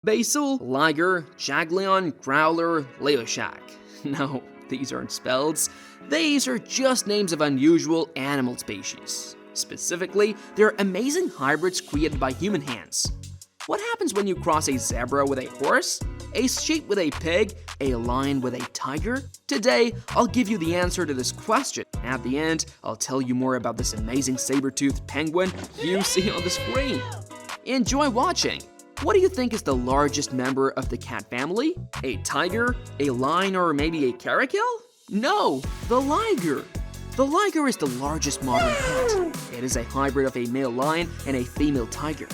Basul, Liger, jaglion, growler, leoshak. No, these aren't spells. These are just names of unusual animal species. Specifically, they're amazing hybrids created by human hands. What happens when you cross a zebra with a horse, a sheep with a pig, a lion with a tiger? Today, I'll give you the answer to this question. At the end, I'll tell you more about this amazing saber-toothed penguin you see on the screen. Enjoy watching! What do you think is the largest member of the cat family? A tiger, a lion, or maybe a caracal? No, the liger. The liger is the largest modern cat. It is a hybrid of a male lion and a female tiger.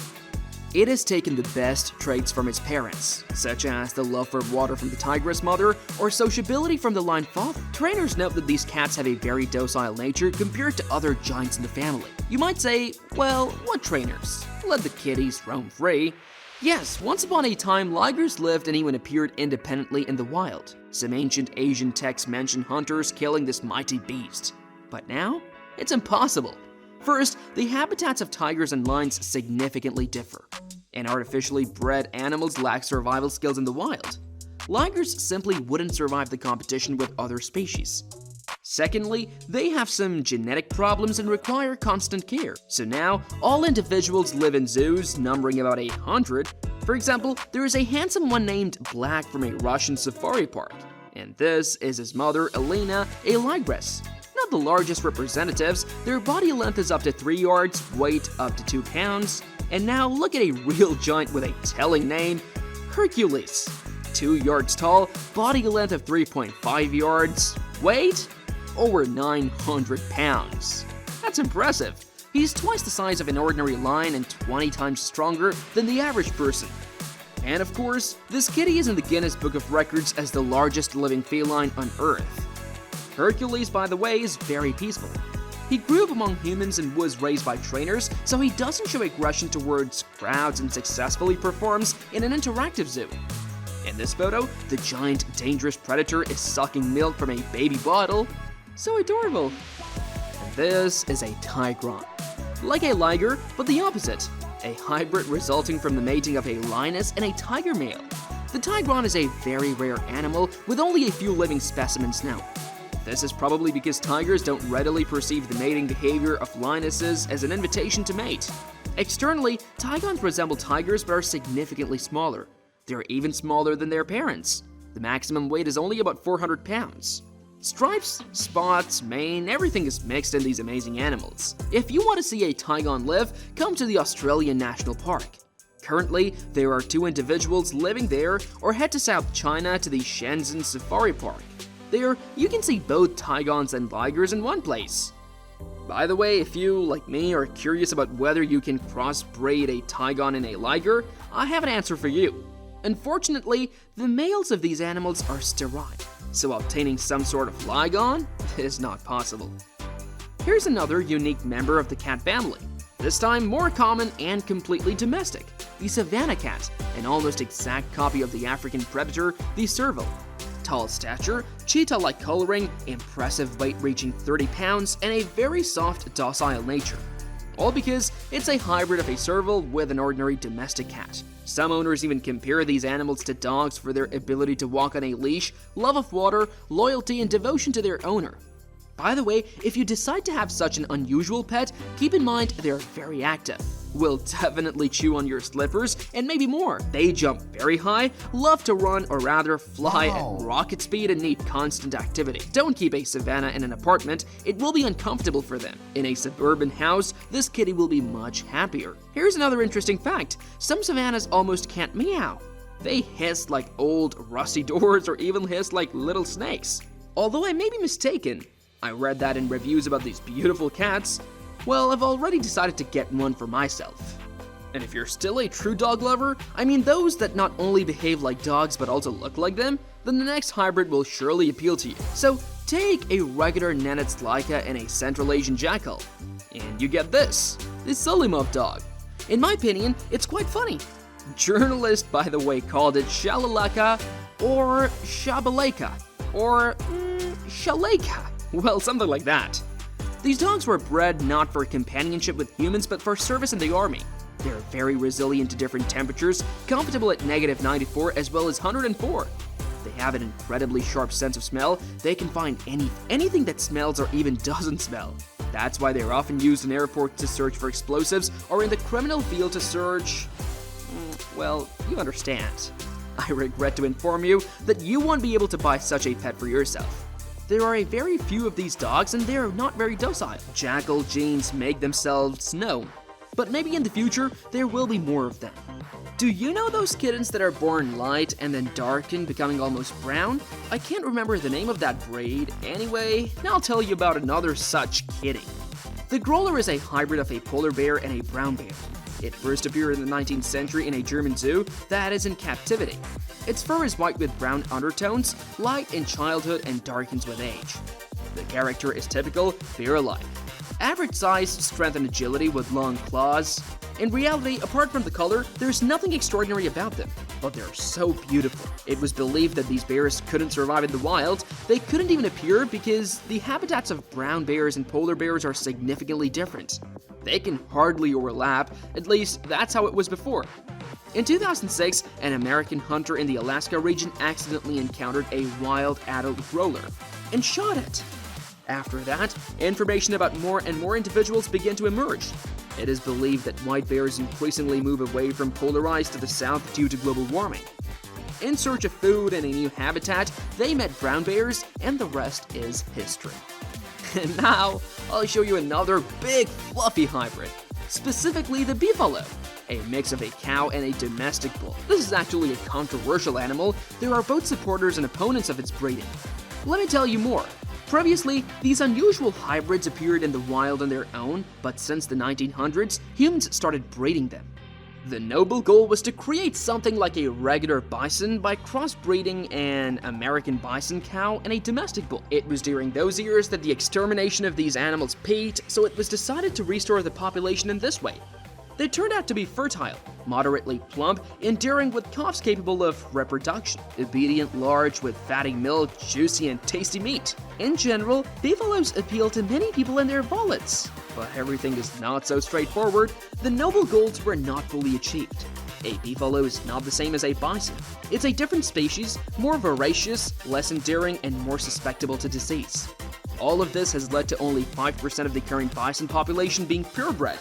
It has taken the best traits from its parents, such as the love for water from the tigress mother or sociability from the lion father. Trainers note that these cats have a very docile nature compared to other giants in the family. You might say, well, what trainers? Let the kitties roam free. Yes, once upon a time, ligers lived and even appeared independently in the wild. Some ancient Asian texts mention hunters killing this mighty beast. But now, it's impossible. First, the habitats of tigers and lions significantly differ, and artificially bred animals lack survival skills in the wild. Ligers simply wouldn't survive the competition with other species. Secondly, they have some genetic problems and require constant care. So now, all individuals live in zoos numbering about 800. For example, there is a handsome one named Black from a Russian safari park. And this is his mother, Elena, a ligress. Not the largest representatives, their body length is up to 3 yards, weight up to 2 pounds. And now look at a real giant with a telling name, Hercules. 2 yards tall, body length of 3.5 yards, weight over 900 pounds. That's impressive. He's twice the size of an ordinary lion and 20 times stronger than the average person. And of course, this kitty is in the Guinness Book of Records as the largest living feline on Earth. Hercules, by the way, is very peaceful. He grew up among humans and was raised by trainers, so he doesn't show aggression towards crowds and successfully performs in an interactive zoo. In this photo, the giant, dangerous predator is sucking milk from a baby bottle. So adorable. And this is a Tigon. Like a liger, but the opposite. A hybrid resulting from the mating of a lioness and a tiger male. The Tigon is a very rare animal with only a few living specimens now. This is probably because tigers don't readily perceive the mating behavior of lionesses as an invitation to mate. Externally, Tigons resemble tigers but are significantly smaller. They're even smaller than their parents. The maximum weight is only about 400 pounds. Stripes, spots, mane, everything is mixed in these amazing animals. If you want to see a Tigon live, come to the Australian National Park. Currently, there are 2 individuals living there, or head to South China to the Shenzhen Safari Park. There, you can see both Tigons and ligers in one place. By the way, if you, like me, are curious about whether you can crossbreed a Tigon and a liger, I have an answer for you. Unfortunately, the males of these animals are sterile, so obtaining some sort of ligon is not possible. Here's another unique member of the cat family, this time more common and completely domestic, the Savannah cat, an almost exact copy of the African predator, the serval. Tall stature, cheetah-like coloring, impressive weight reaching 30 pounds, and a very soft, docile nature. All because it's a hybrid of a serval with an ordinary domestic cat. Some owners even compare these animals to dogs for their ability to walk on a leash, love of water, loyalty, and devotion to their owner. By the way, if you decide to have such an unusual pet, keep in mind they're very active. Will definitely chew on your slippers, and maybe more. They jump very high, love to run or rather fly at rocket speed and need constant activity. Don't keep a Savannah in an apartment, it will be uncomfortable for them. In a suburban house, this kitty will be much happier. Here's another interesting fact, some Savannahs almost can't meow. They hiss like old rusty doors or even hiss like little snakes. Although I may be mistaken, I read that in reviews about these beautiful cats. Well, I've already decided to get one for myself. And if you're still a true dog lover, I mean those that not only behave like dogs but also look like them, then the next hybrid will surely appeal to you. So take a regular Nenets Laika and a Central Asian Jackal, and you get this, the Sulimov Dog. In my opinion, it's quite funny. Journalists, by the way, called it Shalalaka or Shabalaka or Shalaka. Well, something like that. These dogs were bred not for companionship with humans but for service in the army. They're very resilient to different temperatures, comfortable at -94 as well as 104. They have an incredibly sharp sense of smell. They can find anything that smells or even doesn't smell. That's why they're often used in airports to search for explosives or in the criminal field to search... well, you understand. I regret to inform you that you won't be able to buy such a pet for yourself. There are a very few of these dogs and they're not very docile. Jackal genes make themselves known, but maybe in the future there will be more of them. Do you know those kittens that are born light and then darken, becoming almost brown? I can't remember the name of that breed. Anyway, now I'll tell you about another such kitty. The Grolar is a hybrid of a polar bear and a brown bear. It first appeared in the 19th century in a German zoo that is in captivity. Its fur is white with brown undertones, light in childhood and darkens with age. The character is typical bear-like. Average size, strength and agility with long claws. In reality, apart from the color, there's nothing extraordinary about them, but they're so beautiful. It was believed that these bears couldn't survive in the wild. They couldn't even appear because the habitats of brown bears and polar bears are significantly different. They can hardly overlap, at least that's how it was before. In 2006, an American hunter in the Alaska region accidentally encountered a wild adult growler and shot it. After that, information about more and more individuals began to emerge. It is believed that white bears increasingly move away from polar ice to the south due to global warming. In search of food and a new habitat, they met brown bears, and the rest is history. And now, I'll show you another big fluffy hybrid, specifically the Beefalo, a mix of a cow and a domestic bull. This is actually a controversial animal. There are both supporters and opponents of its breeding. Let me tell you more. Previously, these unusual hybrids appeared in the wild on their own, but since the 1900s, humans started breeding them. The noble goal was to create something like a regular bison by crossbreeding an American bison cow and a domestic bull. It was during those years that the extermination of these animals peaked, so it was decided to restore the population in this way. They turned out to be fertile, moderately plump, enduring with calves capable of reproduction, obedient, large, with fatty milk, juicy and tasty meat. In general, beefalos appeal to many people in their wallets. But everything is not so straightforward. The noble goals were not fully achieved. A beefalo is not the same as a bison. It's a different species, more voracious, less enduring, and more susceptible to disease. All of this has led to only 5% of the current bison population being purebred.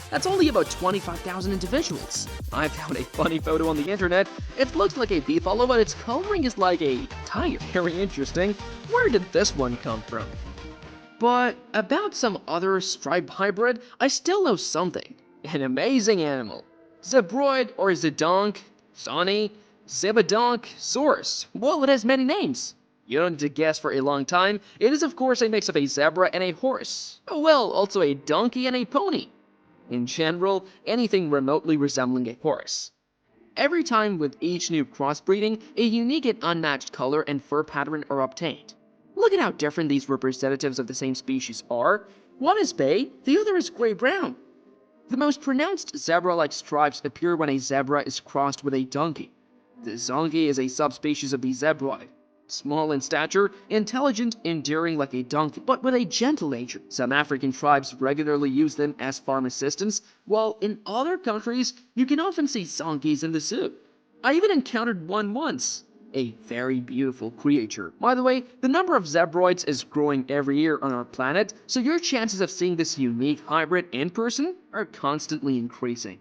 That's only about 25,000 individuals. I found a funny photo on the internet. It looks like a beefalo, but its coloring is like a tiger. Very interesting. Where did this one come from? But about some other striped hybrid, I still know something. An amazing animal. Zebroid or Zedonk, Sonny, Zebadonk, Source. Well, it has many names. You don't need to guess for a long time. It is of course a mix of a zebra and a horse. Oh well, also a donkey and a pony. In general, anything remotely resembling a horse. Every time with each new crossbreeding, a unique and unmatched color and fur pattern are obtained. Look at how different these representatives of the same species are. One is bay, the other is gray-brown. The most pronounced zebra-like stripes appear when a zebra is crossed with a donkey. The zonkey is a subspecies of the zebroid. Small in stature, intelligent, enduring like a donkey, but with a gentle nature. Some African tribes regularly use them as farm assistants, while in other countries, you can often see zonkies in the zoo. I even encountered one once. A very beautiful creature. By the way, the number of zebroids is growing every year on our planet, so your chances of seeing this unique hybrid in person are constantly increasing.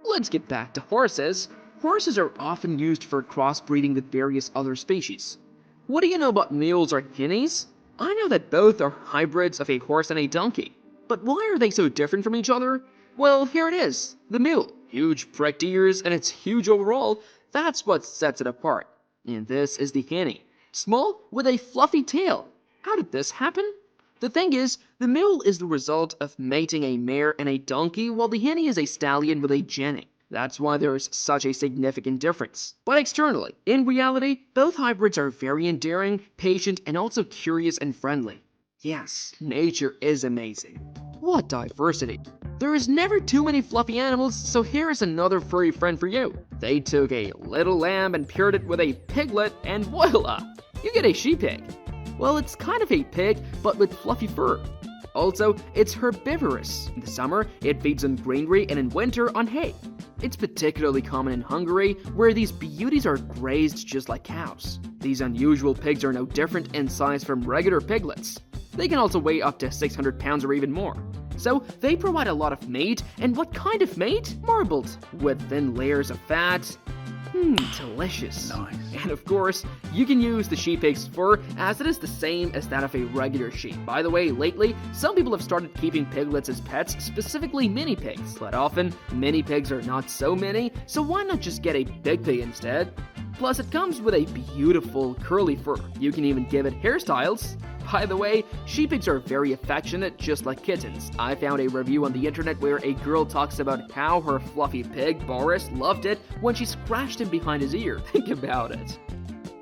Let's get back to horses. Horses are often used for crossbreeding with various other species. What do you know about mules or hinnies? I know that both are hybrids of a horse and a donkey. But why are they so different from each other? Well, here it is. The mule. Huge pricked ears and it's huge overall. That's what sets it apart. And this is the hinny. Small with a fluffy tail. How did this happen? The thing is, the mule is the result of mating a mare and a donkey, while the hinny is a stallion with a jenny. That's why there is such a significant difference. But externally, in reality, both hybrids are very endearing, patient, and also curious and friendly. Yes, nature is amazing. What diversity. There is never too many fluffy animals, so here is another furry friend for you. They took a little lamb and paired it with a piglet, and voila! You get a sheepig. Well, it's kind of a pig, but with fluffy fur. Also, it's herbivorous. In the summer, it feeds on greenery and in winter on hay. It's particularly common in Hungary, where these beauties are grazed just like cows. These unusual pigs are no different in size from regular piglets. They can also weigh up to 600 pounds or even more. So they provide a lot of meat, and what kind of meat? Marbled, with thin layers of fat. Delicious. Nice. And of course, you can use the sheepig's fur as it is the same as that of a regular sheep. By the way, lately, some people have started keeping piglets as pets, specifically mini pigs. But often, mini pigs are not so mini, so why not just get a big pig instead? Plus, it comes with a beautiful curly fur. You can even give it hairstyles. By the way, sheepigs are very affectionate, just like kittens. I found a review on the internet where a girl talks about how her fluffy pig, Boris, loved it when she scratched him behind his ear. Think about it.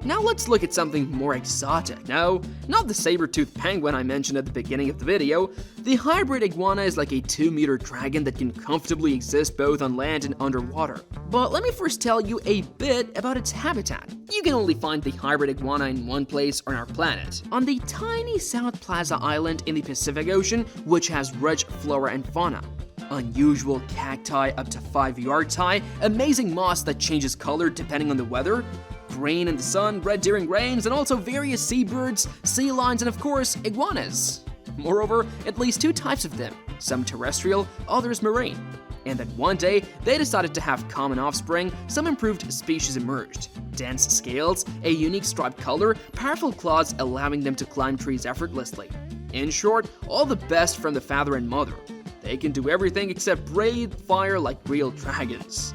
Now let's look at something more exotic. No, not the saber-toothed penguin I mentioned at the beginning of the video. The hybrid iguana is like a 2-meter dragon that can comfortably exist both on land and underwater. But let me first tell you a bit about its habitat. You can only find the hybrid iguana in one place on our planet, on the tiny South Plaza Island in the Pacific Ocean, which has rich flora and fauna. Unusual cacti up to 5 yards high, amazing moss that changes color depending on the weather, green in the sun, red during rains, and also various seabirds, sea lions, and of course, iguanas. Moreover, at least 2 types of them, some terrestrial, others marine. And then one day, they decided to have common offspring, some improved species emerged. Dense scales, a unique striped color, powerful claws allowing them to climb trees effortlessly. In short, all the best from the father and mother. They can do everything except breathe fire like real dragons.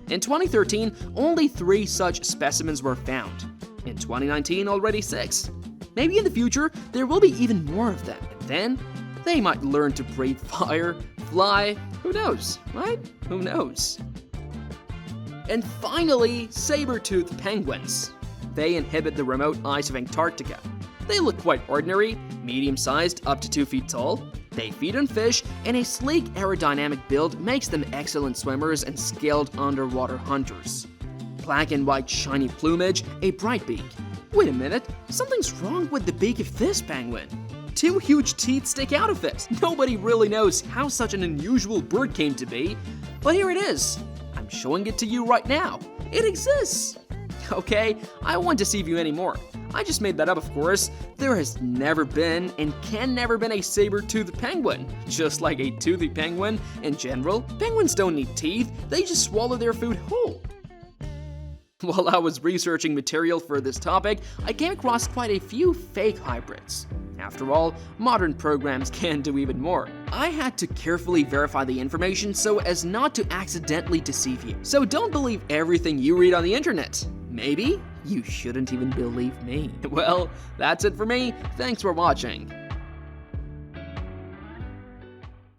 In 2013, only 3 such specimens were found. In 2019, already 6. Maybe in the future, there will be even more of them. And then, they might learn to breathe fire, fly, who knows, right? Who knows? And finally, saber-toothed penguins. They inhabit the remote ice of Antarctica. They look quite ordinary, medium-sized, up to 2 feet tall. They feed on fish, and a sleek aerodynamic build makes them excellent swimmers and skilled underwater hunters. Black and white shiny plumage, a bright beak. Wait a minute, something's wrong with the beak of this penguin. 2 huge teeth stick out of it. Nobody really knows how such an unusual bird came to be, but here it is. I'm showing it to you right now. It exists. Okay, I won't deceive you anymore. I just made that up, of course. There has never been and can never been a saber-toothed penguin. Just like a toothy penguin in general, penguins don't need teeth, they just swallow their food whole. While I was researching material for this topic, I came across quite a few fake hybrids. After all, modern programs can do even more. I had to carefully verify the information so as not to accidentally deceive you. So don't believe everything you read on the internet. Maybe you shouldn't even believe me. Well, that's it for me. Thanks for watching.